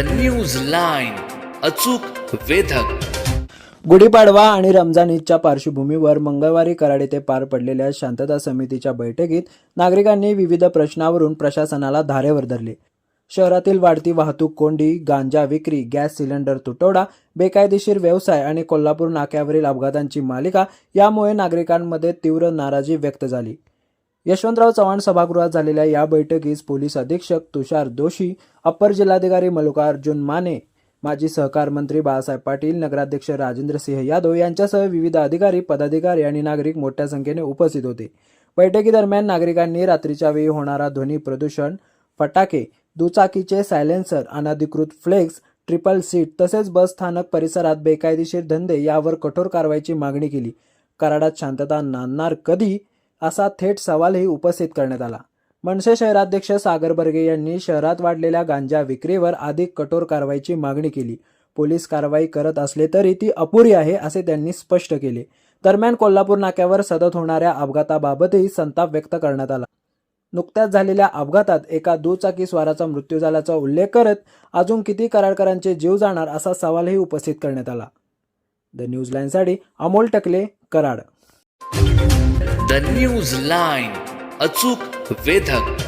News line, अचूक वेधक. गुढीपाडवा आणि रमजान ईदच्या पार्श्वभूमीवर मंगळवारी कराड येथे पार पडलेल्या शांतता समितीच्या बैठकीत नागरिकांनी विविध प्रश्नावरून प्रशासनाला धारेवर धरले. शहरातील वाढती वाहतूक कोंडी, गांजा विक्री, गॅस सिलेंडर तुटवडा, बेकायदेशीर व्यवसाय आणि कोल्हापूर नाक्यावरील अपघातांची मालिका यामुळे नागरिकांमध्ये तीव्र नाराजी व्यक्त झाली. यशवंतराव चव्हाण सभागृहात झालेल्या या बैठकीस पोलीस अधीक्षक तुषार दोशी, अप्पर जिल्हाधिकारी मल्लिकार्जुन माने, माजी सहकार मंत्री बाळासाहेब पाटील, नगराध्यक्ष राजेंद्र सिंह यादव यांच्यासह विविध अधिकारी, पदाधिकारी आणि नागरिक मोठ्या संख्येने उपस्थित होते. बैठकीदरम्यान नागरिकांनी रात्रीच्या वेळी होणारा ध्वनी प्रदूषण, फटाके, दुचाकीचे सायलेन्सर, अनधिकृत फ्लेक्स, ट्रिपल सीट तसेच बस स्थानक परिसरात बेकायदेशीर धंदे यावर कठोर कारवाईची मागणी केली. कराडात शांतता नांदणार कधी, असा थेट सवालही उपस्थित करण्यात आला. मनसे शहराध्यक्ष सागर बर्गे यांनी शहरात वाढलेल्या गांजा विक्रीवर अधिक कठोर कारवाईची मागणी केली. पोलीस कारवाई करत असले तरी ती अपुरी आहे असे त्यांनी स्पष्ट केले. दरम्यान कोल्हापूर नाक्यावर सतत होणाऱ्या अपघाताबाबतही संताप व्यक्त करण्यात आला. नुकत्याच झालेल्या अपघातात एका दुचाकी स्वाराचा मृत्यू झाल्याचा उल्लेख करत अजून किती कराडकरांचे जीव जाणार असा सवालही उपस्थित करण्यात आला. द न्यूज लाईनसाठी अमोल टकले, कराड. न्यूज लाईन, अचूक वेधक.